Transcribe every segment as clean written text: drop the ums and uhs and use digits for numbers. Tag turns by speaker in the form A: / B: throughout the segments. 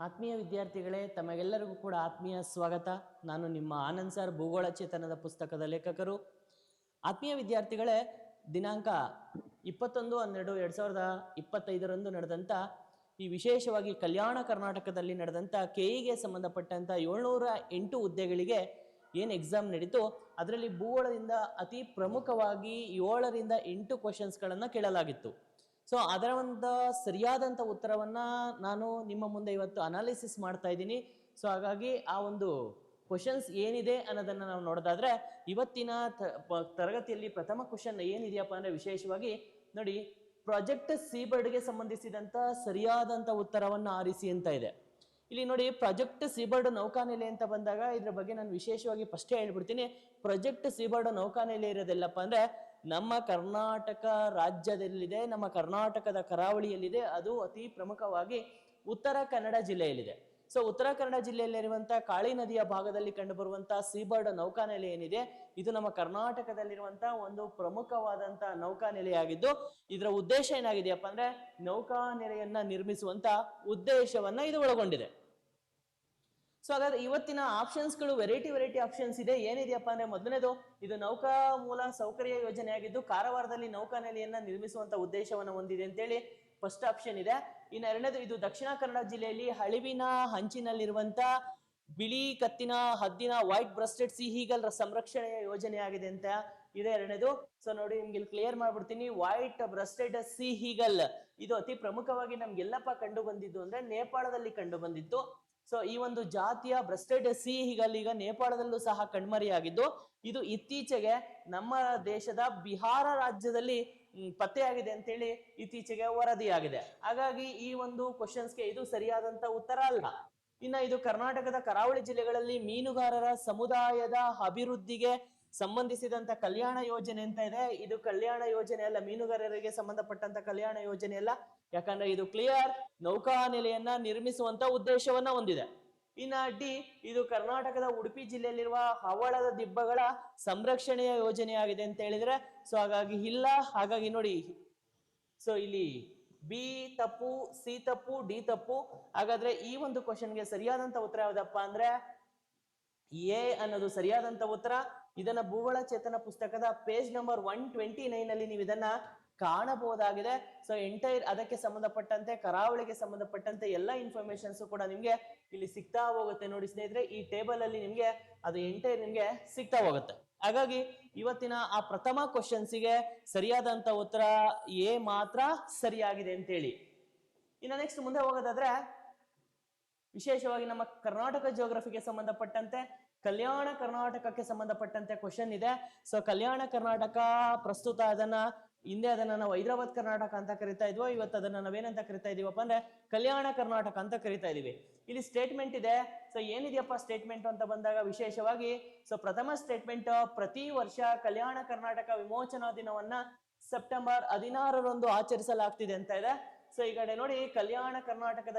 A: ಆತ್ಮೀಯ ವಿದ್ಯಾರ್ಥಿಗಳೇ, ತಮಗೆಲ್ಲರಿಗೂ ಕೂಡ ಆತ್ಮೀಯ ಸ್ವಾಗತ. ನಾನು ನಿಮ್ಮ ಆನಂದ್ ಸರ್, ಭೂಗೋಳ ಚೇತನದ ಪುಸ್ತಕದ ಲೇಖಕರು. ಆತ್ಮೀಯ ವಿದ್ಯಾರ್ಥಿಗಳೇ, ದಿನಾಂಕ 21/12/2025 ನಡೆದಂಥ ಈ ವಿಶೇಷವಾಗಿ ಕಲ್ಯಾಣ ಕರ್ನಾಟಕದಲ್ಲಿ ನಡೆದಂಥ ಕೆಇಗೆ ಸಂಬಂಧಪಟ್ಟಂಥ 708 ಹುದ್ದೆಗಳಿಗೆ ಏನು ಎಕ್ಸಾಮ್ ನಡೀತು, ಅದರಲ್ಲಿ ಭೂಗೋಳದಿಂದ ಅತಿ ಪ್ರಮುಖವಾಗಿ 7ರಿಂದ 8 ಕ್ವಶನ್ಸ್ಗಳನ್ನು ಕೇಳಲಾಗಿತ್ತು. ಸೊ ಅದರ ಒಂದು ಸರಿಯಾದಂಥ ಉತ್ತರವನ್ನು ನಾನು ನಿಮ್ಮ ಮುಂದೆ ಇವತ್ತು ಅನಾಲಿಸಿಸ್ ಮಾಡ್ತಾ ಇದ್ದೀನಿ. ಸೊ ಹಾಗಾಗಿ ಆ ಒಂದು ಕ್ವಶನ್ಸ್ ಏನಿದೆ ಅನ್ನೋದನ್ನು ನಾವು ನೋಡೋದಾದ್ರೆ, ಇವತ್ತಿನ ತರಗತಿಯಲ್ಲಿ ಪ್ರಥಮ ಕ್ವಶನ್ ಏನಿದೆಯಪ್ಪ ಅಂದರೆ ವಿಶೇಷವಾಗಿ ನೋಡಿ, ಪ್ರಾಜೆಕ್ಟ್ ಸೀಬರ್ಡ್ಗೆ ಸಂಬಂಧಿಸಿದಂಥ ಸರಿಯಾದಂಥ ಉತ್ತರವನ್ನು ಆರಿಸಿ ಅಂತ ಇದೆ. ಇಲ್ಲಿ ನೋಡಿ, ಪ್ರಾಜೆಕ್ಟ್ ಸೀಬರ್ಡ್ ನೌಕಾನೆಲೆ ಅಂತ ಬಂದಾಗ ಇದ್ರ ಬಗ್ಗೆ ನಾನು ವಿಶೇಷವಾಗಿ ಫಸ್ಟೇ ಹೇಳ್ಬಿಡ್ತೀನಿ. ಪ್ರಾಜೆಕ್ಟ್ ಸೀಬರ್ಡ್ ನೌಕಾನೆಲೆ ಇರೋದೆಲ್ಲಪ್ಪ ಅಂದರೆ ನಮ್ಮ ಕರ್ನಾಟಕ ರಾಜ್ಯದಲ್ಲಿದೆ, ನಮ್ಮ ಕರ್ನಾಟಕದ ಕರಾವಳಿಯಲ್ಲಿದೆ. ಅದು ಅತಿ ಪ್ರಮುಖವಾಗಿ ಉತ್ತರ ಕನ್ನಡ ಜಿಲ್ಲೆಯಲ್ಲಿದೆ. ಸೊ ಉತ್ತರ ಕನ್ನಡ ಜಿಲ್ಲೆಯಲ್ಲಿರುವಂಥ ಕಾಳಿ ನದಿಯ ಭಾಗದಲ್ಲಿ ಕಂಡುಬರುವಂಥ ಸೀಬರ್ಡ್ ನೌಕಾನೆಲೆ ಏನಿದೆ, ಇದು ನಮ್ಮ ಕರ್ನಾಟಕದಲ್ಲಿರುವಂಥ ಒಂದು ಪ್ರಮುಖವಾದಂಥ ನೌಕಾನೆಲೆಯಾಗಿದ್ದು, ಇದರ ಉದ್ದೇಶ ಏನಾಗಿದೆಯಪ್ಪ ಅಂದ್ರೆ ನೌಕಾನೆಲೆಯನ್ನ ನಿರ್ಮಿಸುವಂತ ಉದ್ದೇಶವನ್ನ ಇದು ಒಳಗೊಂಡಿದೆ. ಸೊ ಹಾಗಾದ್ರೆ ಇವತ್ತಿನ ಆಪ್ಷನ್ಸ್ಗಳು ವೆರೈಟಿ ಆಪ್ಷನ್ಸ್ ಇದೆ. ಏನಿದೆಯಪ್ಪ ಅಂದ್ರೆ ಮೊದಲನೇದು, ಇದು ನೌಕಾ ಮೂಲ ಸೌಕರ್ಯ ಯೋಜನೆ ಆಗಿದ್ದು ಕಾರವಾರದಲ್ಲಿ ನೌಕಾನೆಲೆಯನ್ನ ನಿರ್ಮಿಸುವಂತ ಉದ್ದೇಶವನ್ನು ಹೊಂದಿದೆ ಅಂತೇಳಿ ಫಸ್ಟ್ ಆಪ್ಷನ್ ಇದೆ. ಇನ್ನು ಎರಡನೇದು, ಇದು ದಕ್ಷಿಣ ಕನ್ನಡ ಜಿಲ್ಲೆಯಲ್ಲಿ ಹಳಿವಿನ ಹಂಚಿನಲ್ಲಿರುವಂತ ಬಿಳಿ ಕತ್ತಿನ ಹದ್ದಿನ ವೈಟ್ ಬ್ರೆಸ್ಟೆಡ್ ಸಿ ಈಗಲ್ ಸಂರಕ್ಷಣೆಯ ಯೋಜನೆ ಆಗಿದೆ ಅಂತ ಇದೆ ಎರಡನೇದು. ಸೊ ನೋಡಿ, ನಿಮ್ಗೆ ಇಲ್ಲಿ ಕ್ಲಿಯರ್ ಮಾಡ್ಬಿಡ್ತೀನಿ. ವೈಟ್ ಬ್ರೆಸ್ಟೆಡ್ ಸಿ ಈಗಲ್ ಇದು ಅತಿ ಪ್ರಮುಖವಾಗಿ ನಮ್ಗೆಲ್ಲಪ್ಪ ಕಂಡು ಬಂದಿದ್ದು ಅಂದ್ರೆ ನೇಪಾಳದಲ್ಲಿ ಕಂಡು ಬಂದಿತ್ತು. ಸೊ ಈ ಒಂದು ಜಾತಿಯ ಬ್ರೆಸ್ಟೆಡ್ ಸಿ ಈಗಲ್ ಈಗ ನೇಪಾಳದಲ್ಲೂ ಸಹ ಕಣ್ಮರೆಯಾಗಿದ್ದು, ಇದು ಇತ್ತೀಚೆಗೆ ನಮ್ಮ ದೇಶದ ಬಿಹಾರ ರಾಜ್ಯದಲ್ಲಿ ಪತ್ತೆಯಾಗಿದೆ ಅಂತೇಳಿ ಇತ್ತೀಚೆಗೆ ವರದಿಯಾಗಿದೆ. ಹಾಗಾಗಿ ಈ ಒಂದು ಕ್ವಶನ್ಸ್ಗೆ ಇದು ಸರಿಯಾದಂತ ಉತ್ತರ ಅಲ್ಲ. ಇನ್ನ ಇದು ಕರ್ನಾಟಕದ ಕರಾವಳಿ ಜಿಲ್ಲೆಗಳಲ್ಲಿ ಮೀನುಗಾರರ ಸಮುದಾಯದ ಅಭಿವೃದ್ಧಿಗೆ ಸಂಬಂಧಿಸಿದಂತ ಕಲ್ಯಾಣ ಯೋಜನೆ ಅಂತ ಇದೆ. ಇದು ಕಲ್ಯಾಣ ಯೋಜನೆ ಅಲ್ಲ, ಮೀನುಗಾರರಿಗೆ ಸಂಬಂಧಪಟ್ಟಂತ ಕಲ್ಯಾಣ ಯೋಜನೆ ಅಲ್ಲ. ಯಾಕಂದ್ರೆ ಇದು ಕ್ಲಿಯರ್ ನೌಕಾನೆಲೆಯನ್ನ ನಿರ್ಮಿಸುವಂತ ಉದ್ದೇಶವನ್ನ ಹೊಂದಿದೆ. ಇನ್ನ ಡಿ, ಇದು ಕರ್ನಾಟಕದ ಉಡುಪಿ ಜಿಲ್ಲೆಯಲ್ಲಿರುವ ಹವಳದ ದಿಬ್ಬಗಳ ಸಂರಕ್ಷಣೆಯ ಯೋಜನೆ ಆಗಿದೆ ಅಂತ ಹೇಳಿದ್ರೆ, ಸೊ ಹಾಗಾಗಿ ಇಲ್ಲ. ಹಾಗಾಗಿ ನೋಡಿ, ಸೊ ಇಲ್ಲಿ ಬಿ ತಪ್ಪು, ಸಿ ತಪ್ಪು, ಡಿ ತಪ್ಪು. ಹಾಗಾದ್ರೆ ಈ ಒಂದು ಕ್ವಶನ್ಗೆ ಸರಿಯಾದಂತ ಉತ್ತರ ಯಾವ್ದಪ್ಪ ಅಂದ್ರೆ ಎ ಅನ್ನೋದು ಸರಿಯಾದಂತ ಉತ್ತರ. ಇದನ್ನ ಭೂಗೋಳ ಚೇತನ ಪುಸ್ತಕದ ಪೇಜ್ ನಂಬರ್ 129 ಅಲ್ಲಿ ನೀವು ಇದನ್ನ ಕಾಣಬಹುದಾಗಿದೆ. ಸೊ ಎಂಟೈರ್ ಅದಕ್ಕೆ ಸಂಬಂಧಪಟ್ಟಂತೆ ಕರಾವಳಿಗೆ ಸಂಬಂಧಪಟ್ಟಂತೆ ಎಲ್ಲ ಇನ್ಫಾರ್ಮೇಶನ್ಸ್ ಕೂಡ ನಿಮ್ಗೆ ಇಲ್ಲಿ ಸಿಗ್ತಾ ಹೋಗುತ್ತೆ. ನೋಡಿ ಸ್ನೇಹಿತರೆ, ಈ ಟೇಬಲ್ ಅಲ್ಲಿ ನಿಮ್ಗೆ ಅದು ಎಂಟೈರ್ ನಿಮ್ಗೆ ಸಿಗ್ತಾ ಹೋಗುತ್ತೆ. ಹಾಗಾಗಿ ಇವತ್ತಿನ ಆ ಪ್ರಥಮ ಕ್ವಶನ್ಸಿಗೆ ಸರಿಯಾದಂತ ಉತ್ತರ ಎ ಮಾತ್ರ ಸರಿಯಾಗಿದೆ ಅಂತೇಳಿ. ಇನ್ನು ನೆಕ್ಸ್ಟ್ ಮುಂದೆ ಹೋಗೋದಾದ್ರೆ, ವಿಶೇಷವಾಗಿ ನಮ್ಮ ಕರ್ನಾಟಕ ಜಿಯೋಗ್ರಫಿಗೆ ಸಂಬಂಧಪಟ್ಟಂತೆ ಕಲ್ಯಾಣ ಕರ್ನಾಟಕಕ್ಕೆ ಸಂಬಂಧಪಟ್ಟಂತೆ ಕ್ವಶನ್ ಇದೆ. ಸೊ ಕಲ್ಯಾಣ ಕರ್ನಾಟಕ ಪ್ರಸ್ತುತ ಹಿಂದೆ ಅದನ್ನ ನಾವು ಹೈದರಾಬಾದ್ ಕರ್ನಾಟಕ ಅಂತ ಕರಿತಾ ಇದ್ವೋ, ಇವತ್ತು ಅದನ್ನ ನಾವೇನಂತ ಕರಿತಾ ಇದೀವಪ್ಪ ಅಂದ್ರೆ ಕಲ್ಯಾಣ ಕರ್ನಾಟಕ ಅಂತ ಕರಿತಾ ಇದೀವಿ. ಇಲ್ಲಿ ಸ್ಟೇಟ್ಮೆಂಟ್ ಇದೆ. ಸೊ ಏನಿದೆಯಪ್ಪ ಸ್ಟೇಟ್ಮೆಂಟ್ ಅಂತ ಬಂದಾಗ ವಿಶೇಷವಾಗಿ, ಸೊ ಪ್ರಥಮ ಸ್ಟೇಟ್ಮೆಂಟ್, ಪ್ರತಿ ವರ್ಷ ಕಲ್ಯಾಣ ಕರ್ನಾಟಕ ವಿಮೋಚನಾ ದಿನವನ್ನ ಸೆಪ್ಟೆಂಬರ್ 16ರಂದು ಆಚರಿಸಲಾಗ್ತಿದೆ ಅಂತ ಇದೆ. ಸೊ ಈ ಕಡೆ ನೋಡಿ, ಕಲ್ಯಾಣ ಕರ್ನಾಟಕದ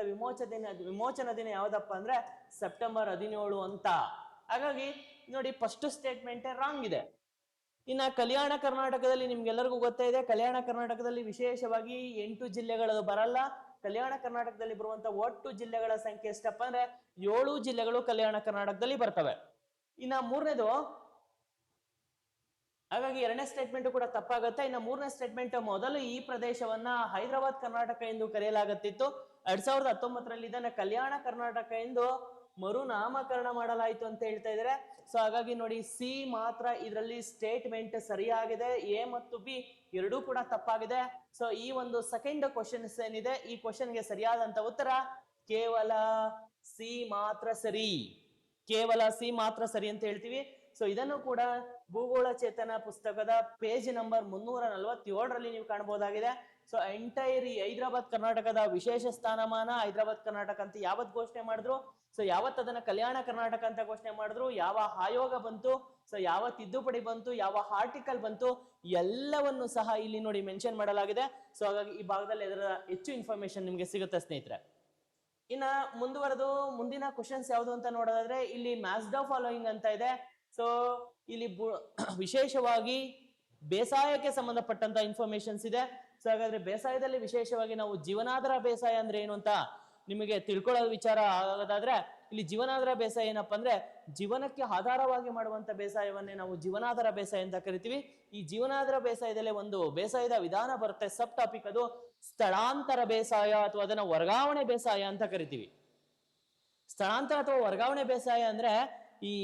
A: ವಿಮೋಚನಾ ದಿನ ಯಾವ್ದಪ್ಪ ಅಂದ್ರೆ ಸೆಪ್ಟೆಂಬರ್ 17 ಅಂತ. ಹಾಗಾಗಿ ನೋಡಿ, ಫಸ್ಟ್ ಸ್ಟೇಟ್ಮೆಂಟ್ ರಾಂಗ್ ಇದೆ. ಇನ್ನ ಕಲ್ಯಾಣ ಕರ್ನಾಟಕದಲ್ಲಿ ನಿಮ್ಗೆಲ್ಲರಿಗೂ ಗೊತ್ತೇ ಇದೆ, ಕಲ್ಯಾಣ ಕರ್ನಾಟಕದಲ್ಲಿ ವಿಶೇಷವಾಗಿ 8 ಜಿಲ್ಲೆಗಳು ಬರಲ್ಲ. ಕಲ್ಯಾಣ ಕರ್ನಾಟಕದಲ್ಲಿ ಬರುವಂತ ಒಟ್ಟು ಜಿಲ್ಲೆಗಳ ಸಂಖ್ಯೆ ಎಷ್ಟಪ್ಪ ಅಂದ್ರೆ 7 ಜಿಲ್ಲೆಗಳು ಕಲ್ಯಾಣ ಕರ್ನಾಟಕದಲ್ಲಿ ಬರ್ತವೆ. ಇನ್ನ ಮೂರನೇದು, ಹಾಗಾಗಿ ಎರಡನೇ ಸ್ಟೇಟ್ಮೆಂಟ್ ಕೂಡ ತಪ್ಪಾಗುತ್ತೆ. ಇನ್ನು ಮೂರನೇ ಸ್ಟೇಟ್ಮೆಂಟ್, ಮೊದಲು ಈ ಪ್ರದೇಶವನ್ನ ಹೈದರಾಬಾದ್ ಕರ್ನಾಟಕ ಎಂದು ಕರೆಯಲಾಗುತ್ತಿತ್ತು. 2019ರಲ್ಲಿ ಇದನ್ನ ಕಲ್ಯಾಣ ಕರ್ನಾಟಕ ಎಂದು ಮರುನಾಮಕರಣ ಮಾಡಲಾಯಿತು ಅಂತ ಹೇಳ್ತಾ ಇದ್ದಾರೆ. ಸೊ ಹಾಗಾಗಿ ನೋಡಿ, ಸಿ ಮಾತ್ರ ಇದರಲ್ಲಿ ಸ್ಟೇಟ್ಮೆಂಟ್ ಸರಿಯಾಗಿದೆ. ಎ ಮತ್ತು ಬಿ ಎರಡೂ ಕೂಡ ತಪ್ಪಾಗಿದೆ. ಸೊ ಈ ಒಂದು ಸೆಕೆಂಡ್ ಕ್ವಶನ್ ಏನಿದೆ, ಈ ಕ್ವಶನ್ಗೆ ಸರಿಯಾದಂತ ಉತ್ತರ ಕೇವಲ ಸಿ ಮಾತ್ರ ಸರಿ. ಕೇವಲ ಸಿ ಮಾತ್ರ ಸರಿ ಅಂತ ಹೇಳ್ತೀವಿ. ಸೊ ಇದನ್ನು ಕೂಡ ಭೂಗೋಳ ಚೇತನ ಪುಸ್ತಕದ ಪೇಜ್ ನಂಬರ್ 347ರಲ್ಲಿ ನೀವು ಕಾಣಬಹುದಾಗಿದೆ. ಸೊ ಎಂಟೈರ್ ಹೈದರಾಬಾದ್ ಕರ್ನಾಟಕದ ವಿಶೇಷ ಸ್ಥಾನಮಾನ ಹೈದರಾಬಾದ್ ಕರ್ನಾಟಕ ಅಂತ ಯಾವತ್ ಘೋಷಣೆ ಮಾಡಿದ್ರು, ಸೊ ಯಾವತ್ ಅದನ್ನ ಕಲ್ಯಾಣ ಕರ್ನಾಟಕ ಅಂತ ಘೋಷಣೆ ಮಾಡಿದ್ರು, ಯಾವ ಆಯೋಗ ಬಂತು, ಸೊ ಯಾವ ತಿದ್ದುಪಡಿ ಬಂತು, ಯಾವ ಆರ್ಟಿಕಲ್ ಬಂತು, ಎಲ್ಲವನ್ನು ಸಹ ಇಲ್ಲಿ ನೋಡಿ ಮೆನ್ಷನ್ ಮಾಡಲಾಗಿದೆ. ಸೊ ಹಾಗಾಗಿ ಈ ಭಾಗದಲ್ಲಿ ಅದರ ಹೆಚ್ಚು ಇನ್ಫಾರ್ಮೇಶನ್ ನಿಮ್ಗೆ ಸಿಗುತ್ತೆ ಸ್ನೇಹಿತರೆ. ಇನ್ನ ಮುಂದುವರೆದು ಮುಂದಿನ ಕ್ವಶನ್ಸ್ ಯಾವುದು ಅಂತ ನೋಡೋದಾದ್ರೆ, ಇಲ್ಲಿ ಮ್ಯಾಚ್ ದ ಫಾಲೋಯಿಂಗ್ ಅಂತ ಇದೆ. ಸೊ ಇಲ್ಲಿ ವಿಶೇಷವಾಗಿ ಬೇಸಾಯಕ್ಕೆ ಸಂಬಂಧಪಟ್ಟಂತ ಇನ್ಫಾರ್ಮೇಶನ್ಸ್ ಇದೆ. ಸೊ ಹಾಗಾದ್ರೆ ಬೇಸಾಯದಲ್ಲಿ ವಿಶೇಷವಾಗಿ ನಾವು ಜೀವನಾಧಾರ ಬೇಸಾಯ ಅಂದ್ರೆ ಏನು ಅಂತ ನಿಮಗೆ ತಿಳ್ಕೊಳ್ಳೋ ವಿಚಾರ ಆಗೋದಾದ್ರೆ ಇಲ್ಲಿ ಜೀವನಾಧಾರ ಬೇಸಾಯ ಏನಪ್ಪಾ ಅಂದ್ರೆ ಜೀವನಕ್ಕೆ ಆಧಾರವಾಗಿ ಮಾಡುವಂತ ಬೇಸಾಯವನ್ನೇ ನಾವು ಜೀವನಾಧಾರ ಬೇಸಾಯ ಅಂತ ಕರಿತೀವಿ. ಈ ಜೀವನಾಧಾರ ಬೇಸಾಯದಲ್ಲಿ ಒಂದು ಬೇಸಾಯದ ವಿಧಾನ ಬರುತ್ತೆ, ಸಬ್ ಟಾಪಿಕ್, ಅದು ಸ್ಥಳಾಂತರ ಬೇಸಾಯ ಅಥವಾ ಅದನ್ನ ವರ್ಗಾವಣೆ ಬೇಸಾಯ ಅಂತ ಕರಿತೀವಿ. ಸ್ಥಳಾಂತರ ಅಥವಾ ವರ್ಗಾವಣೆ ಬೇಸಾಯ ಅಂದ್ರೆ ಈ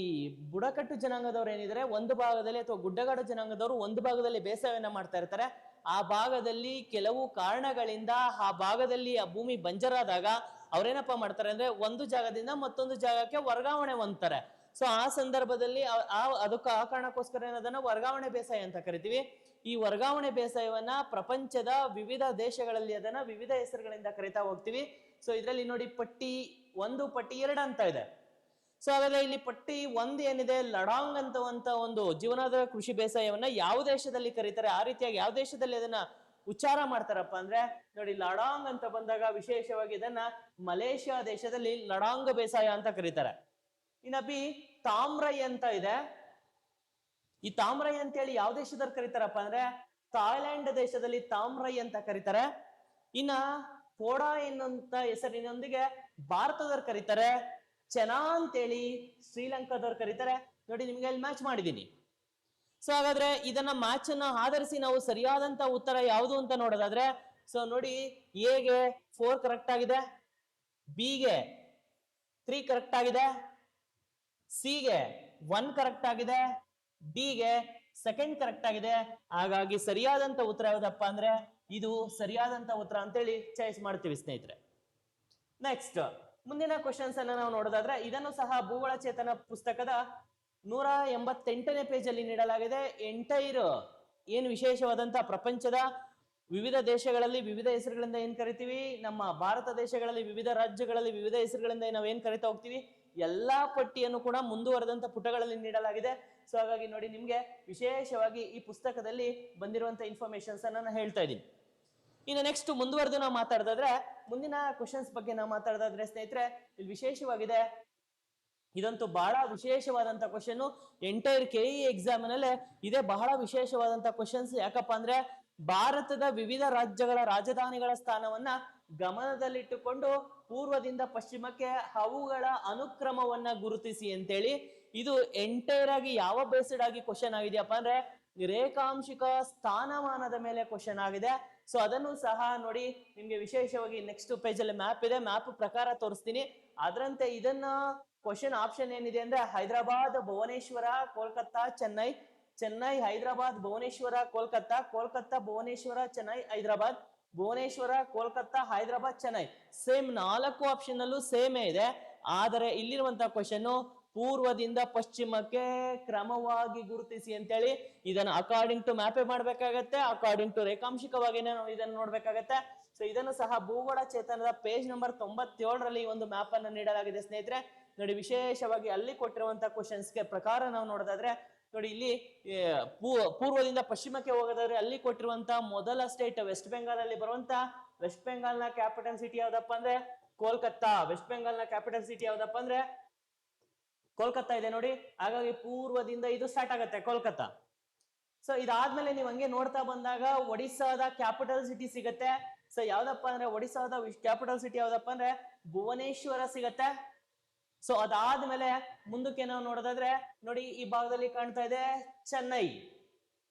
A: ಬುಡಕಟ್ಟು ಜನಾಂಗದವ್ರು ಏನಿದ್ರೆ ಒಂದು ಭಾಗದಲ್ಲಿ ಅಥವಾ ಗುಡ್ಡಗಾಡು ಜನಾಂಗದವರು ಒಂದು ಭಾಗದಲ್ಲಿ ಬೇಸಾಯವನ್ನ ಮಾಡ್ತಾ ಇರ್ತಾರೆ. ಆ ಭಾಗದಲ್ಲಿ ಕೆಲವು ಕಾರಣಗಳಿಂದ ಆ ಭಾಗದಲ್ಲಿ ಆ ಭೂಮಿ ಬಂಜರಾದಾಗ ಅವ್ರೇನಪ್ಪ ಮಾಡ್ತಾರೆ ಅಂದ್ರೆ ಒಂದು ಜಾಗದಿಂದ ಮತ್ತೊಂದು ಜಾಗಕ್ಕೆ ವರ್ಗಾವಣೆ ಹೊಂದ್ತಾರೆ. ಸೊ ಆ ಸಂದರ್ಭದಲ್ಲಿ ಅದಕ್ಕೆ ಆ ಕಾರಣಕ್ಕೋಸ್ಕರ ಅದನ್ನ ವರ್ಗಾವಣೆ ಬೇಸಾಯ ಅಂತ ಕರಿತೀವಿ. ಈ ವರ್ಗಾವಣೆ ಬೇಸಾಯವನ್ನ ಪ್ರಪಂಚದ ವಿವಿಧ ದೇಶಗಳಲ್ಲಿ ಅದನ್ನ ವಿವಿಧ ಹೆಸರುಗಳಿಂದ ಕರಿತಾ ಹೋಗ್ತೀವಿ. ಸೊ ಇದರಲ್ಲಿ ನೋಡಿ ಪಟ್ಟಿ 1 ಪಟ್ಟಿ 2 ಅಂತ ಇದೆ. ಸೊ ಹಾಗಾದ್ರೆ ಇಲ್ಲಿ ಪಟ್ಟಿ 1 ಏನಿದೆ, ಲಡಾಂಗ್ ಅಂತವಂತ ಒಂದು ಜೀವನಾಧಾರ ಕೃಷಿ ಬೇಸಾಯವನ್ನ ಯಾವ ದೇಶದಲ್ಲಿ ಕರೀತಾರೆ, ಆ ರೀತಿಯಾಗಿ ಯಾವ ದೇಶದಲ್ಲಿ ಅದನ್ನ ಉಚ್ಚಾರ ಮಾಡ್ತಾರಪ್ಪ ಅಂದ್ರೆ ನೋಡಿ ಲಡಾಂಗ್ ಅಂತ ಬಂದಾಗ ವಿಶೇಷವಾಗಿ ಇದನ್ನ ಮಲೇಷ್ಯಾ ದೇಶದಲ್ಲಿ ಲಡಾಂಗ್ ಬೇಸಾಯ ಅಂತ ಕರೀತಾರೆ. ಇನ್ನ ಬಿ ತಾಮ್ರೈ ಅಂತ ಇದೆ. ಈ ತಾಮ್ರೈ ಅಂತೇಳಿ ಯಾವ ದೇಶದಲ್ಲಿ ಕರೀತಾರಪ್ಪ ಅಂದ್ರೆ ಥಾಯ್ಲ್ಯಾಂಡ್ ದೇಶದಲ್ಲಿ ತಾಮ್ರೈ ಅಂತ ಕರೀತಾರೆ. ಇನ್ನ ಪೋಡಾ ಎನ್ನುವಂತ ಹೆಸರಿನೊಂದಿಗೆ ಭಾರತದವ್ರು ಕರೀತಾರೆ. ಚೆನಾ ಅಂತೇಳಿ ಶ್ರೀಲಂಕಾದವ್ರು ಕರೀತಾರೆ. ನೋಡಿ ನಿಮ್ಗೆ ಅಲ್ಲಿ ಮ್ಯಾಚ್ ಮಾಡಿದೀನಿ. ಸೊ ಹಾಗಾದ್ರೆ ಇದನ್ನ ಮ್ಯಾಚ್ ಅನ್ನ ಆಧರಿಸಿ ನಾವು ಸರಿಯಾದಂತ ಉತ್ತರ ಯಾವುದು ಅಂತ ನೋಡೋದಾದ್ರೆ ಸೊ ನೋಡಿ ಎಗೆ 4 ಕರೆಕ್ಟ್ ಆಗಿದೆ, ಬಿಗೆ 3 ಕರೆಕ್ಟ್ ಆಗಿದೆ, ಸಿಗೆ 1 ಕರೆಕ್ಟ್ ಆಗಿದೆ, ಡಿಗೆ 2 ಕರೆಕ್ಟ್ ಆಗಿದೆ. ಹಾಗಾಗಿ ಸರಿಯಾದಂತ ಉತ್ತರ ಯಾವ್ದಪ್ಪ ಅಂದ್ರೆ ಇದು ಸರಿಯಾದಂತ ಉತ್ತರ ಅಂತೇಳಿ ಚಾಯ್ಸ್ ಮಾಡ್ತೀವಿ ಸ್ನೇಹಿತರೆ. ನೆಕ್ಸ್ಟ್ ಮುಂದಿನ ಕ್ವಶನ್ಸ್ ಅನ್ನ ನಾವು ನೋಡೋದಾದ್ರೆ ಇದನ್ನು ಸಹ ಭೂಗೋಳ ಚೇತನ ಪುಸ್ತಕದ 188ನೇ ಪೇಜ್ ಅಲ್ಲಿ ನೀಡಲಾಗಿದೆ. ಎಂಟೈರ್ ಏನು ವಿಶೇಷವಾದಂತ ಪ್ರಪಂಚದ ವಿವಿಧ ದೇಶಗಳಲ್ಲಿ ವಿವಿಧ ಹೆಸರುಗಳಿಂದ ಏನ್ ಕರಿತೀವಿ, ನಮ್ಮ ಭಾರತ ದೇಶಗಳಲ್ಲಿ ವಿವಿಧ ರಾಜ್ಯಗಳಲ್ಲಿ ವಿವಿಧ ಹೆಸರುಗಳಿಂದ ನಾವು ಏನ್ ಕರಿತಾ ಹೋಗ್ತೀವಿ, ಎಲ್ಲಾ ಪಟ್ಟಿಯನ್ನು ಕೂಡ ಮುಂದುವರೆದಂತ ಪುಟಗಳಲ್ಲಿ ನೀಡಲಾಗಿದೆ. ಸೊ ಹಾಗಾಗಿ ನೋಡಿ ನಿಮ್ಗೆ ವಿಶೇಷವಾಗಿ ಈ ಪುಸ್ತಕದಲ್ಲಿ ಬಂದಿರುವಂತ ಇನ್ಫಾರ್ಮೇಶನ್ಸ್ ಅನ್ನ ನಾನು ಹೇಳ್ತಾ ಇದ್ದೀನಿ. ಇನ್ನು ನೆಕ್ಸ್ಟ್ ಮುಂದುವರೆದು ನಾವು ಮಾತಾಡೋದಾದ್ರೆ ಮುಂದಿನ ಕ್ವಶನ್ಸ್ ಬಗ್ಗೆ ನಾವು ಮಾತಾಡೋದಾದ್ರೆ ಸ್ನೇಹಿತರೆ ಇಲ್ಲಿ ವಿಶೇಷವಾಗಿದೆ. ಇದಂತೂ ಬಹಳ ವಿಶೇಷವಾದಂತ ಕ್ವಶನ್, ಎಂಟೈರ್ ಕೆಇ ಎಕ್ಸಾಮ್ ನಲ್ಲೇ ಇದೇ ಬಹಳ ವಿಶೇಷವಾದಂತ ಕ್ವಶನ್ಸ್. ಯಾಕಪ್ಪ ಅಂದ್ರೆ ಭಾರತದ ವಿವಿಧ ರಾಜ್ಯಗಳ ರಾಜಧಾನಿಗಳ ಸ್ಥಾನವನ್ನ ಗಮನದಲ್ಲಿಟ್ಟುಕೊಂಡು ಪೂರ್ವದಿಂದ ಪಶ್ಚಿಮಕ್ಕೆ ಅವುಗಳ ಅನುಕ್ರಮವನ್ನ ಗುರುತಿಸಿ ಅಂತೇಳಿ ಇದು ಎಂಟೈರ್ ಆಗಿ ಯಾವ ಬೇಸ್ಡ್ ಆಗಿ ಕ್ವಶನ್ ಆಗಿದೆಯಪ್ಪ ಅಂದ್ರೆ ರೇಖಾಂಶಿಕ ಸ್ಥಾನಮಾನದ ಮೇಲೆ ಕ್ವಶನ್ ಆಗಿದೆ. ಸೊ ಅದನ್ನು ಸಹ ನೋಡಿ ನಿಮ್ಗೆ ವಿಶೇಷವಾಗಿ ನೆಕ್ಸ್ಟ್ ಪೇಜ್ ಅಲ್ಲಿ ಮ್ಯಾಪ್ ಇದೆ, ಮ್ಯಾಪ್ ಪ್ರಕಾರ ತೋರಿಸ್ತೀನಿ. ಅದರಂತೆ ಇದನ್ನ ಕ್ವಶನ್ ಆಪ್ಷನ್ ಏನಿದೆ ಅಂದ್ರೆ ಹೈದರಾಬಾದ್, ಭುವನೇಶ್ವರ, ಕೋಲ್ಕತ್ತಾ, ಚೆನ್ನೈ, ಚೆನ್ನೈ, ಹೈದರಾಬಾದ್, ಭುವನೇಶ್ವರ, ಕೋಲ್ಕತ್ತಾ, ಕೋಲ್ಕತ್ತಾ, ಭುವನೇಶ್ವರ, ಚೆನ್ನೈ, ಹೈದರಾಬಾದ್, ಭುವನೇಶ್ವರ, ಕೋಲ್ಕತ್ತಾ, ಹೈದರಾಬಾದ್, ಚೆನ್ನೈ. ಸೇಮ್ 4 ಆಪ್ಷನ್ ಅಲ್ಲೂ ಸೇಮೇ ಇದೆ. ಆದರೆ ಇಲ್ಲಿರುವಂತಹ ಕ್ವಶನ್ ಪೂರ್ವದಿಂದ ಪಶ್ಚಿಮಕ್ಕೆ ಕ್ರಮವಾಗಿ ಗುರುತಿಸಿ ಅಂತೇಳಿ ಇದನ್ನ ಅಕಾರ್ಡಿಂಗ್ ಟು ಮ್ಯಾಪೇ ಮಾಡ್ಬೇಕಾಗತ್ತೆ, ಅಕಾರ್ಡಿಂಗ್ ಟು ರೇಖಾಂಶಿಕವಾಗಿನೇ ನಾವು ಇದನ್ನು ನೋಡ್ಬೇಕಾಗತ್ತೆ. ಸೊ ಇದನ್ನು ಸಹ ಭೂಗೋಳ ಚೇತನದ ಪೇಜ್ ನಂಬರ್ 97ರಲ್ಲಿ ಒಂದು ಮ್ಯಾಪ್ ಅನ್ನು ನೀಡಲಾಗಿದೆ ಸ್ನೇಹಿತರೆ. ನೋಡಿ ವಿಶೇಷವಾಗಿ ಅಲ್ಲಿ ಕೊಟ್ಟಿರುವಂತಹ ಕ್ವಶನ್ಸ್ಗೆ ಪ್ರಕಾರ ನಾವು ನೋಡೋದಾದ್ರೆ ನೋಡಿ ಇಲ್ಲಿ ಪೂರ್ವದಿಂದ ಪಶ್ಚಿಮಕ್ಕೆ ಹೋಗೋದಾದ್ರೆ ಅಲ್ಲಿ ಕೊಟ್ಟಿರುವಂತಹ ಮೊದಲ ಸ್ಟೇಟ್ ವೆಸ್ಟ್ ಬೆಂಗಾಲ್ ಅಲ್ಲಿ ಬರುವಂತ ವೆಸ್ಟ್ ಬೆಂಗಾಲ್ ನ ಕ್ಯಾಪಿಟಲ್ ಸಿಟಿ ಯಾವ್ದಪ್ಪ ಅಂದ್ರೆ ಕೋಲ್ಕತ್ತಾ. ವೆಸ್ಟ್ ಬೆಂಗಾಲ್ ನ ಕ್ಯಾಪಿಟಲ್ ಸಿಟಿ ಯಾವ್ದಪ್ಪ ಅಂದ್ರೆ ಕೋಲ್ಕತ್ತಾ ಇದೆ ನೋಡಿ. ಹಾಗಾಗಿ ಪೂರ್ವದಿಂದ ಇದು ಸ್ಟಾರ್ಟ್ ಆಗುತ್ತೆ ಕೋಲ್ಕತ್ತಾ. ಸೊ ಇದಾದ್ಮೇಲೆ ನೀವು ಹಂಗೆ ನೋಡ್ತಾ ಬಂದಾಗ ಒಡಿಸ್ಸಾದ ಕ್ಯಾಪಿಟಲ್ ಸಿಟಿ ಸಿಗತ್ತೆ. ಸೊ ಯಾವ್ದಪ್ಪ ಅಂದ್ರೆ ಒಡಿಸ್ಸಾದ ಕ್ಯಾಪಿಟಲ್ ಸಿಟಿ ಯಾವ್ದಪ್ಪ ಅಂದ್ರೆ ಭುವನೇಶ್ವರ ಸಿಗತ್ತೆ. ಸೊ ಅದಾದ್ಮೇಲೆ ಮುಂದಕ್ಕೆ ನಾವು ನೋಡೋದಾದ್ರೆ ನೋಡಿ ಈ ಭಾಗದಲ್ಲಿ ಕಾಣ್ತಾ ಇದೆ ಚೆನ್ನೈ,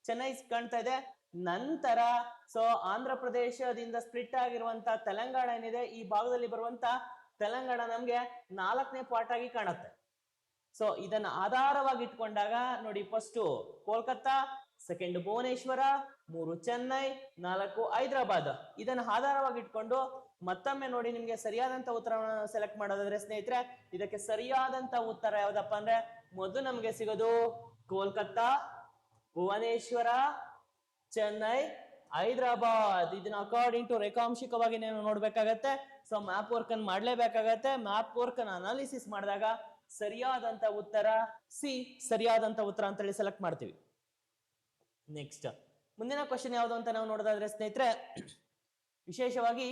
A: ಚೆನ್ನೈ ಕಾಣ್ತಾ ಇದೆ. ನಂತರ ಸೊ ಆಂಧ್ರ ಪ್ರದೇಶದಿಂದ ಸ್ಪ್ಲಿಟ್ ಆಗಿರುವಂತ ತೆಲಂಗಾಣ ಏನಿದೆ ಈ ಭಾಗದಲ್ಲಿ ಬರುವಂತ ತೆಲಂಗಾಣ ನಮ್ಗೆ 4ನೇ ಪಾರ್ಟ್ ಆಗಿ ಕಾಣುತ್ತೆ. ಸೊ ಇದನ್ನ ಆಧಾರವಾಗಿ ಇಟ್ಕೊಂಡಾಗ ನೋಡಿ ಫಸ್ಟ್ ಕೋಲ್ಕತ್ತಾ, ಸೆಕೆಂಡ್ ಭುವನೇಶ್ವರ, 3 ಚೆನ್ನೈ, 4 ಹೈದರಾಬಾದ್. ಇದನ್ನ ಆಧಾರವಾಗಿ ಇಟ್ಕೊಂಡು ಮತ್ತೊಮ್ಮೆ ನೋಡಿ ನಿಮ್ಗೆ ಸರಿಯಾದಂತ ಉತ್ತರವನ್ನು ಸೆಲೆಕ್ಟ್ ಮಾಡೋದಾದ್ರೆ ಸ್ನೇಹಿತರೆ ಇದಕ್ಕೆ ಸರಿಯಾದಂತ ಉತ್ತರ ಯಾವ್ದಪ್ಪ ಅಂದ್ರೆ ಮೊದಲು ನಮ್ಗೆ ಸಿಗೋದು ಕೋಲ್ಕತ್ತಾ, ಭುವನೇಶ್ವರ, ಚೆನ್ನೈ, ಹೈದರಾಬಾದ್. ಇದನ್ನ ಅಕಾರ್ಡಿಂಗ್ ಟು ರೇಖಾಂಶಿಕವಾಗಿ ನೀವು ನೋಡ್ಬೇಕಾಗತ್ತೆ. ಸೊ ಮ್ಯಾಪ್ ವರ್ಕ್ ಅನ್ನು ಮಾಡ್ಲೇಬೇಕಾಗತ್ತೆ. ಮ್ಯಾಪ್ ವರ್ಕ್ ಅನ್ನು ಅನಾಲಿಸಿಸ್ ಮಾಡಿದಾಗ ಸರಿಯಾದಂತ ಉತ್ತರ ಸಿ ಸರಿಯಾದಂತ ಉತ್ತರ ಅಂತ ಹೇಳಿ ಸೆಲೆಕ್ಟ್ ಮಾಡ್ತೀವಿ. ನೆಕ್ಸ್ಟ್ ಮುಂದಿನ ಕ್ವಶನ್ ಯಾವುದು ಅಂತ ನಾವು ನೋಡೋದಾದ್ರೆ ಸ್ನೇಹಿತರೆ ವಿಶೇಷವಾಗಿ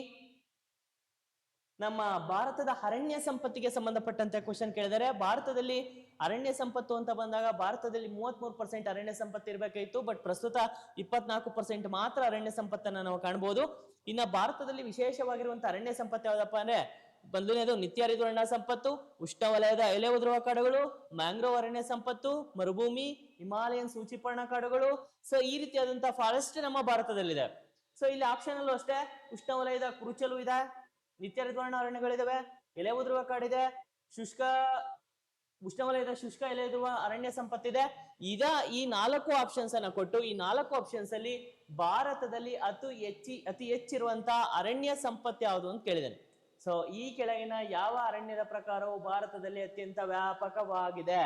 A: ನಮ್ಮ ಭಾರತದ ಅರಣ್ಯ ಸಂಪತ್ತಿಗೆ ಸಂಬಂಧಪಟ್ಟಂತೆ ಕ್ವಶನ್ ಕೇಳಿದರೆ ಭಾರತದಲ್ಲಿ ಅರಣ್ಯ ಸಂಪತ್ತು ಅಂತ ಬಂದಾಗ ಭಾರತದಲ್ಲಿ 33% ಅರಣ್ಯ ಸಂಪತ್ತು ಇರಬೇಕಾಗಿತ್ತು. ಬಟ್ ಪ್ರಸ್ತುತ 24% ಮಾತ್ರ ಅರಣ್ಯ ಸಂಪತ್ತನ್ನ ನಾವು ಕಾಣಬಹುದು. ಇನ್ನ ಭಾರತದಲ್ಲಿ ವಿಶೇಷವಾಗಿರುವಂತಹ ಅರಣ್ಯ ಸಂಪತ್ತು ಯಾವ್ದಪ್ಪ ಅಂದ್ರೆ ಮೊದಲನೇದು ನಿತ್ಯ ಹರಿದ್ವರ್ಣ ಸಂಪತ್ತು, ಉಷ್ಣವಲಯದ ಎಲೆ ಉದುರುವ ಕಾಡುಗಳು, ಮ್ಯಾಂಗ್ರೋವ್ ಅರಣ್ಯ ಸಂಪತ್ತು, ಮರುಭೂಮಿ, ಹಿಮಾಲಯನ್ ಸೂಚಿಪರ್ಣ ಕಾಡುಗಳು. ಸೊ ಈ ರೀತಿಯಾದಂತಹ ಫಾರೆಸ್ಟ್ ನಮ್ಮ ಭಾರತದಲ್ಲಿದೆ. ಸೊ ಇಲ್ಲಿ ಆಪ್ಷನ್ ಅಲ್ಲೂ ಅಷ್ಟೇ ಉಷ್ಣವಲಯದ ಕುರುಚಲು ಇದೆ, ನಿತ್ಯ ಹರಿದ್ವರ್ಣ ಅರಣ್ಯಗಳಿದಾವೆ, ಎಲೆ ಉದುರುವ ಕಾಡಿದೆ, ಶುಷ್ಕ ಉಷ್ಣವಲಯದ ಶುಷ್ಕ ಎಲೆ ಉದುರುವ ಅರಣ್ಯ ಸಂಪತ್ತಿದೆ. ಈಗ ಈ 4 ಆಪ್ಷನ್ಸ್ ಅನ್ನ ಕೊಟ್ಟು ಈ 4 ಆಪ್ಷನ್ಸ್ ಅಲ್ಲಿ ಭಾರತದಲ್ಲಿ ಅತಿ ಹೆಚ್ಚಿರುವಂತಹ ಅರಣ್ಯ ಸಂಪತ್ತು ಯಾವುದು ಅಂತ ಕೇಳಿದ್ದೇನೆ. ಸೊ ಈ ಕೆಳಗಿನ ಯಾವ ಅರಣ್ಯದ ಪ್ರಕಾರವು ಭಾರತದಲ್ಲಿ ಅತ್ಯಂತ ವ್ಯಾಪಕವಾಗಿದೆ?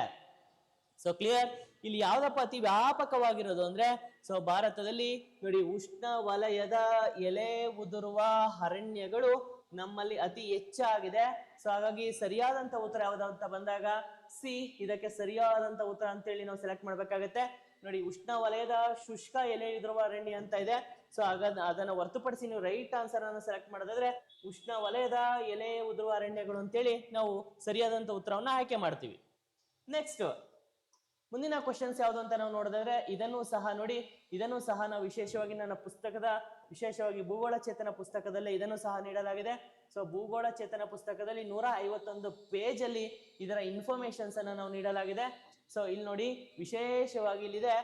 A: ಸೊ ಕ್ಲಿಯರ್, ಇಲ್ಲಿ ಯಾವ್ದಪ್ಪ ಅತಿ ವ್ಯಾಪಕವಾಗಿರೋದು ಅಂದ್ರೆ ಸೊ ಭಾರತದಲ್ಲಿ ನೋಡಿ ಉಷ್ಣ ವಲಯದ ಎಲೆ ಉದುರುವ ಅರಣ್ಯಗಳು ನಮ್ಮಲ್ಲಿ ಅತಿ ಹೆಚ್ಚಾಗಿದೆ. ಸೊ ಹಾಗಾಗಿ ಸರಿಯಾದಂತ ಉತ್ತರ ಯಾವ್ದು ಅಂತ ಬಂದಾಗ ಸಿ ಇದಕ್ಕೆ ಸರಿಯಾದಂತ ಉತ್ತರ ಅಂತೇಳಿ ನಾವು ಸೆಲೆಕ್ಟ್ ಮಾಡ್ಬೇಕಾಗತ್ತೆ. ನೋಡಿ ಉಷ್ಣ ವಲಯದ ಶುಷ್ಕ ಎಲೆ ಉದುರುವ ಅರಣ್ಯ ಅಂತ ಇದೆ. ಸೊ ಅದನ್ನ ಹೊರತುಪಡಿಸಿ ನೀವು ರೈಟ್ ಆನ್ಸರ್ ಅನ್ನು ಸೆಲೆಕ್ಟ್ ಮಾಡೋದಾದ್ರೆ ಉಷ್ಣ ವಲಯದ ಎಲೆ ಉದುರುವ ಅರಣ್ಯಗಳು ಅಂತೇಳಿ ನಾವು ಸರಿಯಾದಂತ ಉತ್ತರವನ್ನ ಆಯ್ಕೆ ಮಾಡ್ತೀವಿ. ನೆಕ್ಸ್ಟ್ ಮುಂದಿನ ಕ್ವಶನ್ಸ್ ಯಾವುದು ಅಂತ ನಾವು ನೋಡಿದ್ರೆ ಇದನ್ನು ಸಹ ನಾವು ವಿಶೇಷವಾಗಿ ನನ್ನ ಪುಸ್ತಕದ ವಿಶೇಷವಾಗಿ ಭೂಗೋಳ ಚೇತನ ಪುಸ್ತಕದಲ್ಲೇ ಇದನ್ನು ಸಹ ನೀಡಲಾಗಿದೆ. ಸೊ ಭೂಗೋಳ ಚೇತನ ಪುಸ್ತಕದಲ್ಲಿ 151 ಪೇಜ್ ಅಲ್ಲಿ ಇದರ ಇನ್ಫಾರ್ಮೇಶನ್ಸ್ ಅನ್ನ ನಾವು ನೀಡಲಾಗಿದೆ. ಸೊ ಇಲ್ಲಿ ನೋಡಿ ವಿಶೇಷವಾಗಿ ಇಲ್ಲಿದೆ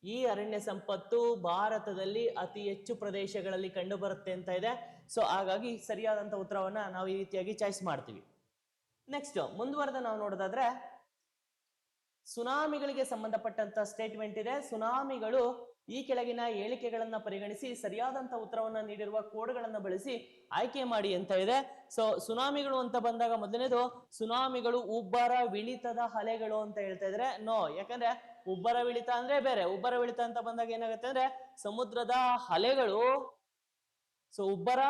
A: ಈ ಅರಣ್ಯ ಸಂಪತ್ತು ಭಾರತದಲ್ಲಿ ಅತಿ ಹೆಚ್ಚು ಪ್ರದೇಶಗಳಲ್ಲಿ ಕಂಡು ಬರುತ್ತೆ ಅಂತ ಇದೆ. ಸೊ ಹಾಗಾಗಿ ಸರಿಯಾದಂತ ಉತ್ತರವನ್ನ ನಾವು ಈ ರೀತಿಯಾಗಿ ಚಾಯ್ಸ್ ಮಾಡ್ತೀವಿ. ನೆಕ್ಸ್ಟ್ ಮುಂದುವರೆದ ನಾವು ನೋಡೋದಾದ್ರೆ ಸುನಾಮಿಗಳಿಗೆ ಸಂಬಂಧಪಟ್ಟಂತ ಸ್ಟೇಟ್ಮೆಂಟ್ ಇದೆ. ಸುನಾಮಿಗಳು ಈ ಕೆಳಗಿನ ಹೇಳಿಕೆಗಳನ್ನ ಪರಿಗಣಿಸಿ ಸರಿಯಾದಂತ ಉತ್ತರವನ್ನ ನೀಡಿರುವ ಕೋಡ್ಗಳನ್ನ ಬಳಸಿ ಆಯ್ಕೆ ಮಾಡಿ ಅಂತ ಇದೆ. ಸೊ ಸುನಾಮಿಗಳು ಅಂತ ಬಂದಾಗ ಮೊದಲನೇದು ಸುನಾಮಿಗಳು ಉಬ್ಬರ ವಿಳಿತದ ಅಲೆಗಳು ಅಂತ ಹೇಳ್ತಾ ಇದ್ರೆ ನೋ, ಯಾಕಂದ್ರೆ ಉಬ್ಬರ ವಿಳಿತ ಅಂದ್ರೆ ಬೇರೆ. ಉಬ್ಬರ ವಿಳಿತ ಅಂತ ಬಂದಾಗ ಏನಾಗುತ್ತೆ ಅಂದ್ರೆ ಸಮುದ್ರದ ಅಲೆಗಳು ಸೊ ಉಬ್ಬರ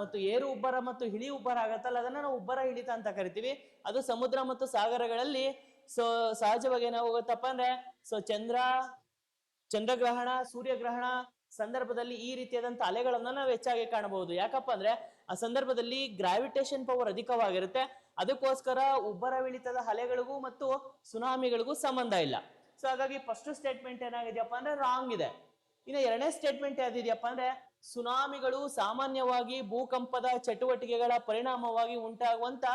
A: ಮತ್ತು ಏರು ಉಬ್ಬರ ಮತ್ತು ಇಳಿ ಉಬ್ಬರ ಆಗತ್ತಲ್ಲ, ಅದನ್ನ ನಾವು ಉಬ್ಬರ ಇಳಿತ ಅಂತ ಕರಿತೀವಿ. ಅದು ಸಮುದ್ರ ಮತ್ತು ಸಾಗರಗಳಲ್ಲಿ ಸೊ ಸಹಜವಾಗಿ ಏನಾಗೋಗುತ್ತಪ್ಪ ಅಂದ್ರೆ ಸೊ ಚಂದ್ರಗ್ರಹಣ ಸೂರ್ಯಗ್ರಹಣ ಸಂದರ್ಭದಲ್ಲಿ ಈ ರೀತಿಯಾದಂತ ಅಲೆಗಳನ್ನ ನಾವು ಹೆಚ್ಚಾಗಿ ಕಾಣಬಹುದು. ಯಾಕಪ್ಪ ಅಂದ್ರೆ ಆ ಸಂದರ್ಭದಲ್ಲಿ ಗ್ರಾವಿಟೇಷನ್ ಪವರ್ ಅಧಿಕವಾಗಿರುತ್ತೆ. ಅದಕ್ಕೋಸ್ಕರ ಉಬ್ಬರ ವಿಳಿತದ ಅಲೆಗಳಿಗೂ ಮತ್ತು ಸುನಾಮಿಗಳಿಗೂ ಸಂಬಂಧ ಇಲ್ಲ. ಸೊ ಹಾಗಾಗಿ ಫಸ್ಟ್ ಸ್ಟೇಟ್ಮೆಂಟ್ ಏನಾಗಿದೆಯಪ್ಪ ಅಂದ್ರೆ ರಾಂಗ್ ಇದೆ. ಇನ್ನು ಎರಡನೇ ಸ್ಟೇಟ್ಮೆಂಟ್ ಯಾವ್ದಿದೆಯಪ್ಪ ಅಂದ್ರೆ ಸುನಾಮಿಗಳು ಸಾಮಾನ್ಯವಾಗಿ ಭೂಕಂಪದ ಚಟುವಟಿಕೆಗಳ ಪರಿಣಾಮವಾಗಿ ಉಂಟಾಗುವಂತ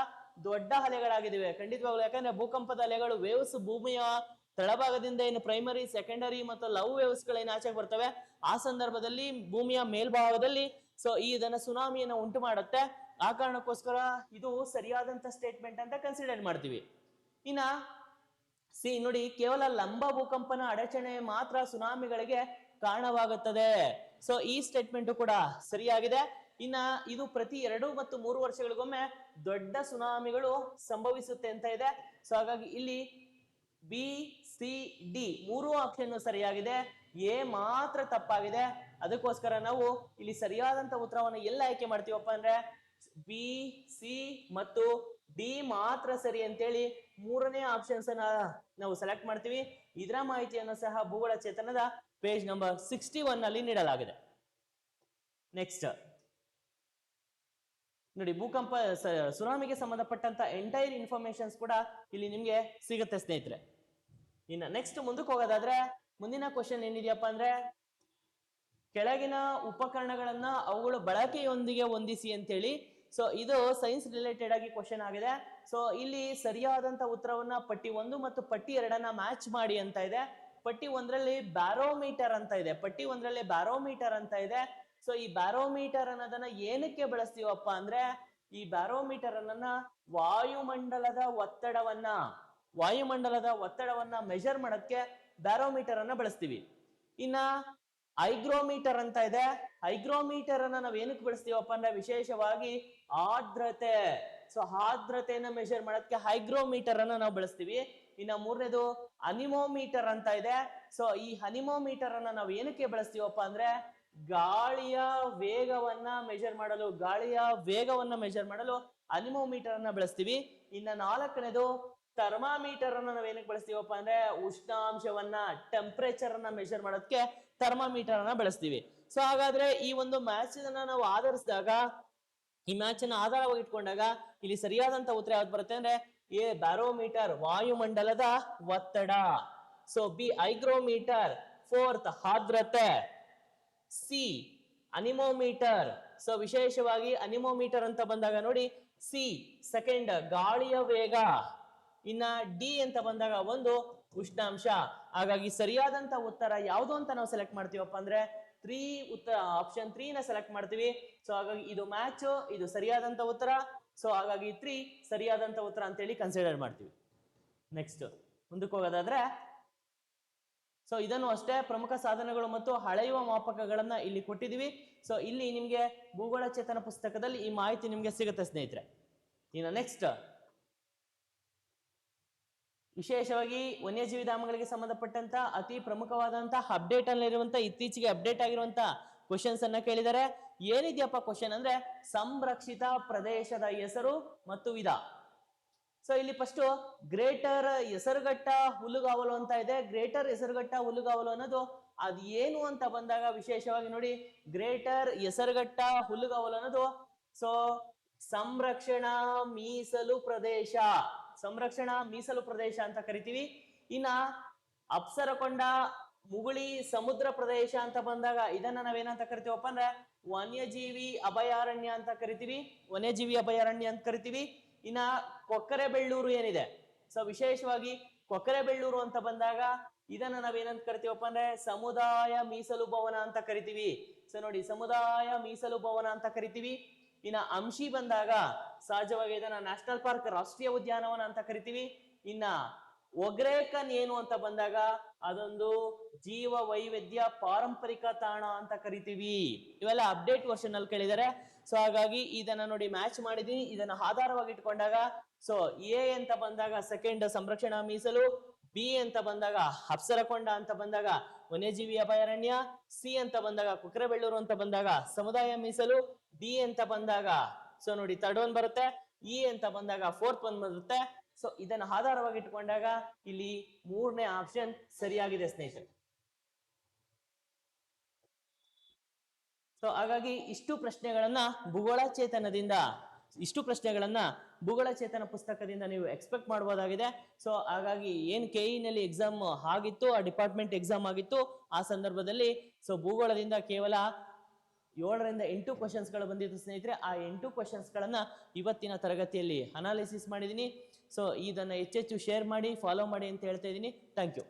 A: ದೊಡ್ಡ ಅಲೆಗಳಾಗಿವೆ. ಖಂಡಿತವಾಗ್ಲು, ಯಾಕಂದ್ರೆ ಭೂಕಂಪದ ಅಲೆಗಳು ವೇವ್ಸ್ ಭೂಮಿಯ ತಳಭಾಗದಿಂದ ಏನು ಪ್ರೈಮರಿ, ಸೆಕೆಂಡರಿ ಮತ್ತು ಲವ್ ವೇವ್ಸ್ ಗಳೇನು ಆಚೆಗೆ ಬರ್ತವೆ ಆ ಸಂದರ್ಭದಲ್ಲಿ ಭೂಮಿಯ ಮೇಲ್ಭಾಗದಲ್ಲಿ ಸೊ ಇದನ್ನ ಸುನಾಮಿಯನ್ನ ಉಂಟು ಮಾಡುತ್ತೆ. ಆ ಕಾರಣಕ್ಕೋಸ್ಕರ ಇದು ಸರಿಯಾದಂತ ಸ್ಟೇಟ್ಮೆಂಟ್ ಅಂತ ಕನ್ಸಿಡರ್ ಮಾಡ್ತೀವಿ. ಇನ್ನ ಸಿ ನೋಡಿ, ಕೇವಲ ಲಂಬ ಭೂಕಂಪನ ಅಡಚಣೆ ಮಾತ್ರ ಸುನಾಮಿಗಳಿಗೆ ಕಾರಣವಾಗುತ್ತದೆ. ಸೊ ಈ ಸ್ಟೇಟ್ಮೆಂಟ್ ಕೂಡ ಸರಿಯಾಗಿದೆ. ಇನ್ನ ಇದು ಪ್ರತಿ 2 ಮತ್ತು 3 ವರ್ಷಗಳಿಗೊಮ್ಮೆ ದೊಡ್ಡ ಸುನಾಮಿಗಳು ಸಂಭವಿಸುತ್ತೆ ಅಂತ ಇದೆ. ಸೊ ಹಾಗಾಗಿ ಇಲ್ಲಿ ಬಿ ಸಿ ಡಿ 3 ಆಪ್ಷನ್ ಸರಿಯಾಗಿದೆ, ಎ ಮಾತ್ರ ತಪ್ಪಾಗಿದೆ. ಅದಕ್ಕೋಸ್ಕರ ನಾವು ಇಲ್ಲಿ ಸರಿಯಾದಂತ ಉತ್ತರವನ್ನು ಎಲ್ಲ ಆಯ್ಕೆ ಮಾಡ್ತೀವಪ್ಪ ಅಂದ್ರೆ ಬಿ ಸಿ ಮತ್ತು ಡಿ ಮಾತ್ರ ಸರಿ ಅಂತೇಳಿ 3ನೇ ಆಪ್ಷನ್ಸ್ ಅನ್ನ ನಾವು ಸೆಲೆಕ್ಟ್ ಮಾಡ್ತೀವಿ. ಇದರ ಮಾಹಿತಿಯನ್ನು ಸಹ ಭೂಗೋಳ ಚೇತನದ ಪೇಜ್ ನಂಬರ್ 61 ಅಲ್ಲಿ ನೀಡಲಾಗಿದೆ. ನೆಕ್ಸ್ಟ್ ನೋಡಿ, ಸುನಾಮಿಗೆ ಸಂಬಂಧಪಟ್ಟಂತ ಎಂಟೈರ್ ಇನ್ಫಾರ್ಮೇಶನ್ಸ್ ಕೂಡ ಇಲ್ಲಿ ನಿಮ್ಗೆ ಸಿಗುತ್ತೆ ಸ್ನೇಹಿತರೆ. ಇನ್ನ ನೆಕ್ಸ್ಟ್ ಮುಂದಕ್ಕೆ ಹೋಗೋದಾದ್ರೆ ಮುಂದಿನ ಕ್ವಶನ್ ಏನಿದೆಯಪ್ಪ ಅಂದ್ರೆ ಕೆಳಗಿನ ಉಪಕರಣಗಳನ್ನ ಅವುಗಳ ಬಳಕೆಯೊಂದಿಗೆ ಹೊಂದಿಸಿ ಅಂತೇಳಿ. ಸೊ ಇದು ಸೈನ್ಸ್ ರಿಲೇಟೆಡ್ ಆಗಿ ಕ್ವಶನ್ ಆಗಿದೆ. ಸೊ ಇಲ್ಲಿ ಸರಿಯಾದಂತ ಉತ್ತರವನ್ನ ಪಟ್ಟಿ 1 ಮತ್ತು ಪಟ್ಟಿ 2 ಮ್ಯಾಚ್ ಮಾಡಿ ಅಂತ ಇದೆ. ಪಟ್ಟಿ 1ರಲ್ಲಿ ಬ್ಯಾರೋಮೀಟರ್ ಅಂತ ಇದೆ. ಸೊ ಈ ಬ್ಯಾರೋಮೀಟರ್ ಅನ್ನೋದನ್ನ ಏನಕ್ಕೆ ಬಳಸ್ತೀವಪ್ಪ ಅಂದ್ರೆ ಈ ಬ್ಯಾರೋಮೀಟರ್ ಅನ್ನ ವಾಯುಮಂಡಲದ ಒತ್ತಡವನ್ನ ಮೆಜರ್ ಮಾಡೋದಕ್ಕೆ ಬ್ಯಾರೋಮೀಟರ್ ಅನ್ನ ಬಳಸ್ತೀವಿ. ಇನ್ನ ಹೈಗ್ರೋಮೀಟರ್ ಅಂತ ಇದೆ. ಹೈಗ್ರೋಮೀಟರ್ ಅನ್ನ ನಾವ್ ಏನಕ್ಕೆ ಬಳಸ್ತೀವಪ್ಪ ಅಂದ್ರೆ ವಿಶೇಷವಾಗಿ ಆರ್ದ್ರತೆ. ಸೊ ಆರ್ದ್ರತೆಯನ್ನ ಮೆಜರ್ ಮಾಡೋದಕ್ಕೆ ಹೈಗ್ರೋಮೀಟರ್ ಅನ್ನ ನಾವು ಬಳಸ್ತೀವಿ. ಇನ್ನ 3ನೇದು ಅನಿಮೋಮೀಟರ್ ಅಂತ ಇದೆ. ಸೊ ಈ ಅನಿಮೋಮೀಟರ್ ಅನ್ನ ನಾವು ಏನಕ್ಕೆ ಬಳಸ್ತೀವಪ್ಪ ಅಂದ್ರೆ ಗಾಳಿಯ ವೇಗವನ್ನ ಮೆಜರ್ ಮಾಡಲು ಅನಿಮೋಮೀಟರ್ ಅನ್ನ ಬಳಸ್ತೀವಿ. ಇನ್ನ 4ನೇದು ಥರ್ಮಾಮೀಟರ್ ಅನ್ನ ನಾವ್ ಏನಕ್ಕೆ ಬಳಸ್ತೀವಪ್ಪ ಅಂದ್ರೆ ಉಷ್ಣಾಂಶವನ್ನ ಟೆಂಪರೇಚರ್ ಅನ್ನ ಮೆಜರ್ ಮಾಡೋದಕ್ಕೆ ಥರ್ಮಾಮೀಟರ್ ಅನ್ನ ಬಳಸ್ತೀವಿ. ಸೊ ಹಾಗಾದ್ರೆ ಈ ಒಂದು ಮ್ಯಾಚ್ ಅನ್ನ ನಾವು ಆಧರಿಸಿದಾಗ, ಈ ಮ್ಯಾಚ್ ಅನ್ನ ಆಧಾರವಾಗಿ ಇಟ್ಕೊಂಡಾಗ ಇಲ್ಲಿ ಸರಿಯಾದಂತ ಉತ್ತರ ಯಾವ್ದು ಬರುತ್ತೆ ಅಂದ್ರೆ ಎ ಬ್ಯಾರೋಮೀಟರ್ ವಾಯುಮಂಡಲದ ಒತ್ತಡ. ಸೊ ಬಿ ಹೈಗ್ರೋಮೀಟರ್, 4th ಆರ್ದ್ರತೆ, ಸಿ ಅನಿಮೋಮೀಟರ್, ಸೊ ವಿಶೇಷವಾಗಿ ಅನಿಮೋಮೀಟರ್ ಅಂತ ಬಂದಾಗ ನೋಡಿ ಸಿ ಸೆಕೆಂಡ್ ಗಾಳಿಯ ವೇಗ, ಇನ್ನ ಡಿ ಅಂತ ಬಂದಾಗ ಒಂದು ಉಷ್ಣಾಂಶ. ಹಾಗಾಗಿ ಸರಿಯಾದಂತ ಉತ್ತರ ಯಾವುದು ಅಂತ ನಾವು ಸೆಲೆಕ್ಟ್ ಮಾಡ್ತೀವಪ್ಪ ಅಂದ್ರೆ ಆಪ್ಷನ್ 3 ನ ಸೆಲೆಕ್ಟ್ ಮಾಡ್ತೀವಿ. ಸೊ ಹಾಗಾಗಿ ಇದು ಮ್ಯಾಚ್, ಇದು ಸರಿಯಾದಂತ ಉತ್ತರ. ಸೊ ಹಾಗಾಗಿ 3 ಸರಿಯಾದಂತ ಉತ್ತರ ಅಂತೇಳಿ ಕನ್ಸಿಡರ್ ಮಾಡ್ತೀವಿ. ನೆಕ್ಸ್ಟ್ ಮುಂದಕ್ಕೆ ಹೋಗೋದಾದ್ರೆ, ಸೊ ಇದನ್ನು ಅಷ್ಟೇ ಪ್ರಮುಖ ಸಾಧನಗಳು ಮತ್ತು ಅಳೆಯುವ ಮಾಪಕಗಳನ್ನ ಇಲ್ಲಿ ಕೊಟ್ಟಿದೀವಿ. ಸೊ ಇಲ್ಲಿ ನಿಮ್ಗೆ ಭೂಗೋಳ ಚೇತನ ಪುಸ್ತಕದಲ್ಲಿ ಈ ಮಾಹಿತಿ ನಿಮ್ಗೆ ಸಿಗುತ್ತೆ ಸ್ನೇಹಿತರೆ. ಇನ್ನು ನೆಕ್ಸ್ಟ್ ವಿಶೇಷವಾಗಿ ವನ್ಯಜೀವಿ ಧಾಮಗಳಿಗೆ ಸಂಬಂಧಪಟ್ಟಂತ ಅತಿ ಪ್ರಮುಖವಾದಂತಹ ಅಪ್ಡೇಟ್ ಅಲ್ಲಿರುವಂತ ಇತ್ತೀಚೆಗೆ ಅಪ್ಡೇಟ್ ಆಗಿರುವಂತ ಕ್ವಶನ್ಸ್ ಅನ್ನ ಕೇಳಿದರೆ. ಏನಿದೆಯಪ್ಪ ಕ್ವಶನ್ ಅಂದ್ರೆ ಸಂರಕ್ಷಿತ ಪ್ರದೇಶದ ಹೆಸರು ಮತ್ತು ವಿಧ. ಸೊ ಇಲ್ಲಿ ಫಸ್ಟ್ ಗ್ರೇಟರ್ ಹೆಸರುಘಟ್ಟ ಹುಲ್ಲುಗಾವಲು ಅಂತ ಇದೆ. ಗ್ರೇಟರ್ ಹೆಸರುಘಟ್ಟ ಹುಲ್ಲುಗಾವಲು ಅನ್ನೋದು ಅದು ಏನು ಅಂತ ಬಂದಾಗ ವಿಶೇಷವಾಗಿ ನೋಡಿ, ಗ್ರೇಟರ್ ಹೆಸರುಘಟ್ಟ ಹುಲ್ಲುಗಾವಲು ಅನ್ನೋದು ಸೊ ಸಂರಕ್ಷಣಾ ಮೀಸಲು ಪ್ರದೇಶ, ಸಂರಕ್ಷಣಾ ಮೀಸಲು ಪ್ರದೇಶ ಅಂತ ಕರಿತೀವಿ. ಇನ್ನ ಅಪ್ಸರಕೊಂಡ ಮುಗುಳಿ ಸಮುದ್ರ ಪ್ರದೇಶ ಅಂತ ಬಂದಾಗ ಇದನ್ನ ನಾವೇನಂತ ಕರಿತೀವಪ್ಪ ಅಂದ್ರೆ ವನ್ಯಜೀವಿ ಅಭಯಾರಣ್ಯ ಅಂತ ಕರಿತೀವಿ, ವನ್ಯಜೀವಿ ಅಭಯಾರಣ್ಯ ಅಂತ ಕರಿತೀವಿ. ಇನ್ನ ಕೊಕ್ಕರೆಬೆಳ್ಳೂರು ಏನಿದೆ, ಸೊ ವಿಶೇಷವಾಗಿ ಕೊಕ್ಕರೆಬೆಳ್ಳೂರು ಅಂತ ಬಂದಾಗ ಇದನ್ನ ನಾವೇನಂತ ಕರಿತೀವಪ್ಪ ಅಂದ್ರೆ ಸಮುದಾಯ ಮೀಸಲು ಭವನ ಅಂತ ಕರಿತೀವಿ. ಸೊ ನೋಡಿ ಸಮುದಾಯ ಮೀಸಲು ಭವನ ಅಂತ ಕರಿತೀವಿ. ಇನ್ನ ಅಂಶಿ ಬಂದಾಗ ಸಹಜವಾಗಿ ಇದನ್ನ ನ್ಯಾಷನಲ್ ಪಾರ್ಕ್ ರಾಷ್ಟ್ರೀಯ ಉದ್ಯಾನವನ ಅಂತ ಕರಿತೀವಿ. ಇನ್ನ ಒಗ್ರೇಕನ್ ಏನು ಅಂತ ಬಂದಾಗ ಅದೊಂದು ಜೀವ ವೈವಿಧ್ಯ ಪಾರಂಪರಿಕ ತಾಣ ಅಂತ ಕರಿತೀವಿ. ಇವೆಲ್ಲ ಅಪ್ಡೇಟ್ ವರ್ಷನ್ ಅಲ್ಲಿ ಕೇಳಿದ್ದಾರೆ. ಸೊ ಹಾಗಾಗಿ ಇದನ್ನ ನೋಡಿ ಮ್ಯಾಚ್ ಮಾಡಿದೀನಿ. ಇದನ್ನ ಆಧಾರವಾಗಿ ಇಟ್ಕೊಂಡಾಗ ಸೊ ಎ ಅಂತ ಬಂದಾಗ ಸೆಕೆಂಡ್ ಸಂರಕ್ಷಣಾ ಮೀಸಲು, ಬಿ ಅಂತ ಬಂದಾಗ ಅಪ್ಸರಕೊಂಡ ಅಂತ ಬಂದಾಗ ವನ್ಯಜೀವಿ ಅಭಯಾರಣ್ಯ, ಸಿ ಅಂತ ಬಂದಾಗ ಕುಕ್ಕರೆಬೆಳ್ಳೂರು ಅಂತ ಬಂದಾಗ ಸಮುದಾಯ ಮೀಸಲು, ಡಿ ಅಂತ ಬಂದಾಗ ಸೊ ನೋಡಿ ಥರ್ಡ್ ಒನ್ ಬರುತ್ತೆ, ಇ ಅಂತ ಬಂದಾಗ ಫೋರ್ತ್ ಒನ್ ಬರುತ್ತೆ. ಸೊ ಇದನ್ನ ಆಧಾರವಾಗಿ ಇಟ್ಕೊಂಡಾಗ ಇಲ್ಲಿ 3ನೇ ಆಪ್ಷನ್ ಸರಿಯಾಗಿದೆ ಸ್ನೇಹಿತರೆ. ಸೊ ಹಾಗಾಗಿ ಇಷ್ಟು ಪ್ರಶ್ನೆಗಳನ್ನ ಭೂಗೋಳ ಚೇತನ ಪುಸ್ತಕದಿಂದ ನೀವು ಎಕ್ಸ್ಪೆಕ್ಟ್ ಮಾಡಬಹುದಾಗಿದೆ. ಸೊ ಹಾಗಾಗಿ ಏನ್ ಕೆಇ ನಲ್ಲಿ ಎಕ್ಸಾಮ್ ಆಗಿತ್ತು, ಆ ಡಿಪಾರ್ಟ್ಮೆಂಟ್ ಎಕ್ಸಾಮ್ ಆಗಿತ್ತು, ಆ ಸಂದರ್ಭದಲ್ಲಿ ಸೊ ಭೂಗೋಳದಿಂದ ಕೇವಲ 7ರಿಂದ 8 ಕ್ವಶನ್ಸ್ಗಳು ಬಂದಿತ್ತು ಸ್ನೇಹಿತರೆ. ಆ 8 ಕ್ವಶನ್ಸ್ಗಳನ್ನ ಇವತ್ತಿನ ತರಗತಿಯಲ್ಲಿ ಅನಾಲಿಸಿಸ್ ಮಾಡಿದ್ದೀನಿ. ಸೊ ಇದನ್ನ ಹೆಚ್ಚೆಚ್ಚು ಶೇರ್ ಮಾಡಿ, ಫಾಲೋ ಮಾಡಿ ಅಂತ ಹೇಳ್ತಾ ಇದ್ದೀನಿ. Thank you.